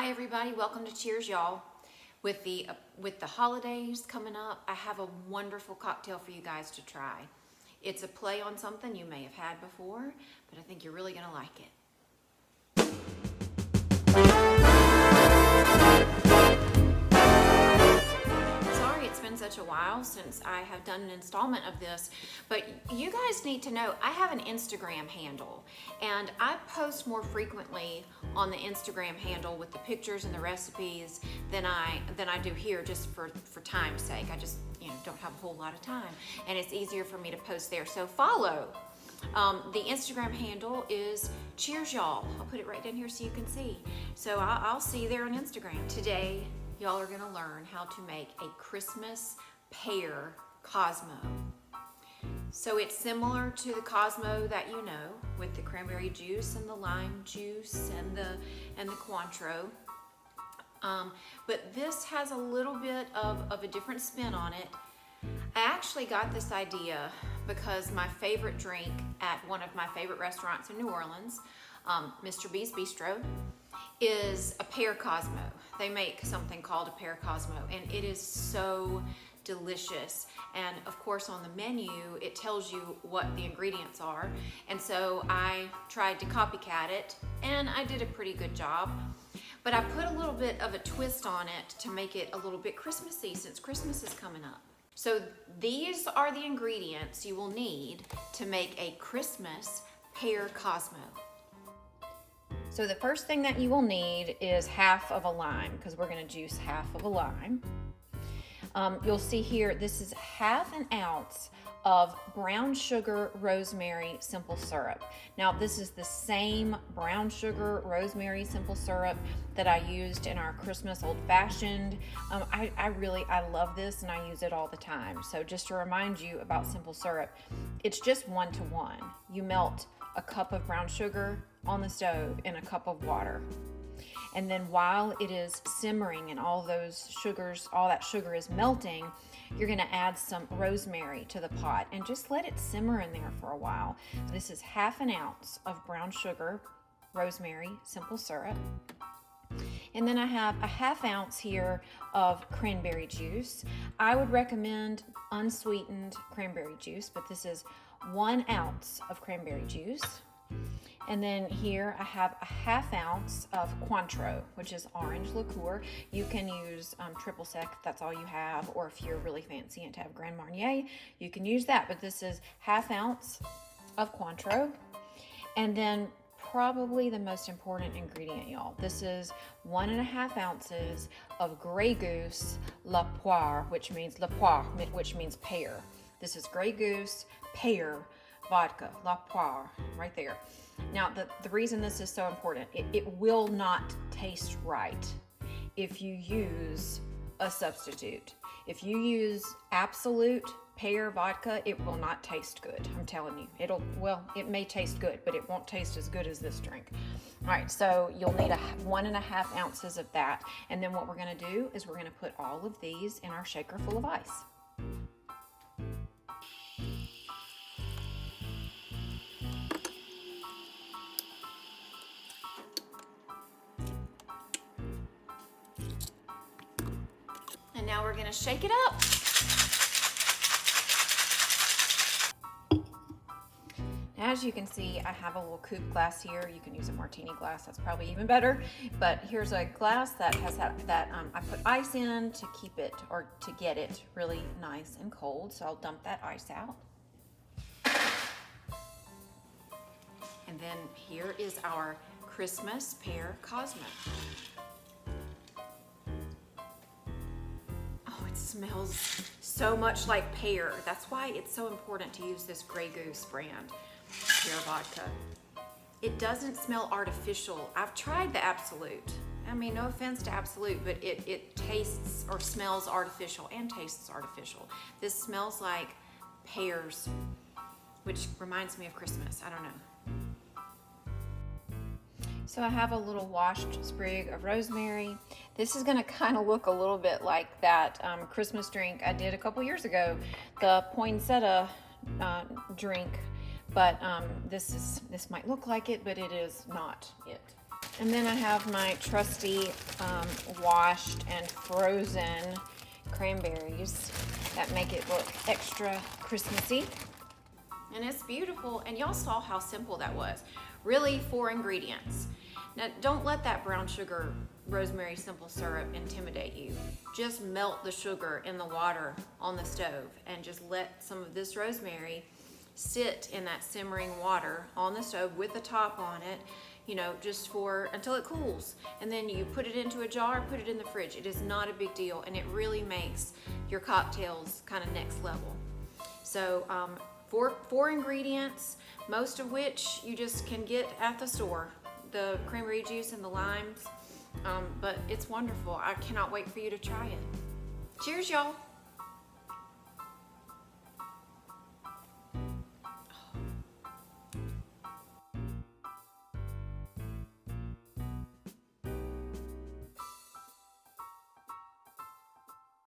Hi everybody, welcome to Cheers y'all. With the holidays coming up, I have a wonderful cocktail for you guys to try. It's a play on something you may have had before, but I think you're really gonna like it. Sorry it's been such a while since I have done an installment of this, but you guys need to know I have an Instagram handle, and I post more frequently on the Instagram handle with the pictures and the recipes than I do here, just for time's sake. I just don't have a whole lot of time, and it's easier for me to post there. So follow. The Instagram handle is Cheers y'all. I'll put it right down here so you can see. So I'll see you there on Instagram. Today, y'all are gonna learn how to make a Christmas Pear Cosmo. So it's similar to the Cosmo that you know, with the cranberry juice and the lime juice and the Cointreau. But this has a little bit of a different spin on it. I actually got this idea because my favorite drink at one of my favorite restaurants in New Orleans, Mr. B's Bistro, is a Pear Cosmo. They make something called a Pear Cosmo, and it is so delicious. And of course on the menu it tells you what the ingredients are, and so I tried to copycat it, and I did a pretty good job. But I put a little bit of a twist on it to make it a little bit Christmassy, since Christmas is coming up. So these are the ingredients you will need to make a Christmas Pear Cosmo. So the first thing that you will need is half of a lime, because we're going to juice half of a lime. You'll see here, this is half an ounce of brown sugar rosemary simple syrup. Now this is the same brown sugar rosemary simple syrup that I used in our Christmas old fashioned. I love this, and I use it all the time. So just to remind you about simple syrup, it's just 1-to-1. You melt a cup of brown sugar on the stove in a cup of water. And then while it is simmering and all that sugar is melting, you're gonna add some rosemary to the pot and just let it simmer in there for a while. This is half an ounce of brown sugar, rosemary, simple syrup. And then I have a half ounce here of cranberry juice. I would recommend unsweetened cranberry juice, but this is 1 ounce of cranberry juice. And then here I have a half ounce of Cointreau, which is orange liqueur. You can use triple sec if that's all you have, or if you're really fancy and to have Grand Marnier, you can use that. But this is half ounce of Cointreau. And then probably the most important ingredient, y'all. This is 1.5 ounces of Grey Goose La Poire, which means pear. This is Grey Goose, pear, vodka, La Poire, right there. Now, the reason this is so important, it will not taste right if you use a substitute. If you use absolute pear vodka, it will not taste good. I'm telling you. It may taste good, but it won't taste as good as this drink. All right, so you'll need 1.5 ounces of that. And then what we're gonna do is we're gonna put all of these in our shaker full of ice. And now we're gonna shake it up. As you can see, I have a little coupe glass here. You can use a martini glass, that's probably even better. But here's a glass that has I put ice in to keep it, or to get it really nice and cold. So I'll dump that ice out. And then here is our Christmas Pear Cosmo. It smells so much like pear. That's why it's so important to use this Grey Goose brand pear vodka. It doesn't smell artificial. I've tried the Absolute. I mean, no offense to Absolute, but it tastes or smells artificial and tastes artificial. This smells like pears, which reminds me of Christmas. I don't know. So I have a little washed sprig of rosemary. This is gonna kind of look a little bit like that Christmas drink I did a couple years ago, the poinsettia drink, but this might look like it, but it is not it. And then I have my trusty washed and frozen cranberries that make it look extra Christmassy. And it's beautiful, and y'all saw how simple that was. Really 4 ingredients. Now don't let that brown sugar rosemary simple syrup intimidate you. Just melt the sugar in the water on the stove and just let some of this rosemary sit in that simmering water on the stove with the top on it, you know, just for until it cools. And then you put it into a jar, put it in the fridge. It is not a big deal, and it really makes your cocktails kind of next level. So four ingredients, most of which you just can get at the store. The cranberry juice and the limes, but it's wonderful. I cannot wait for you to try it. Cheers, y'all.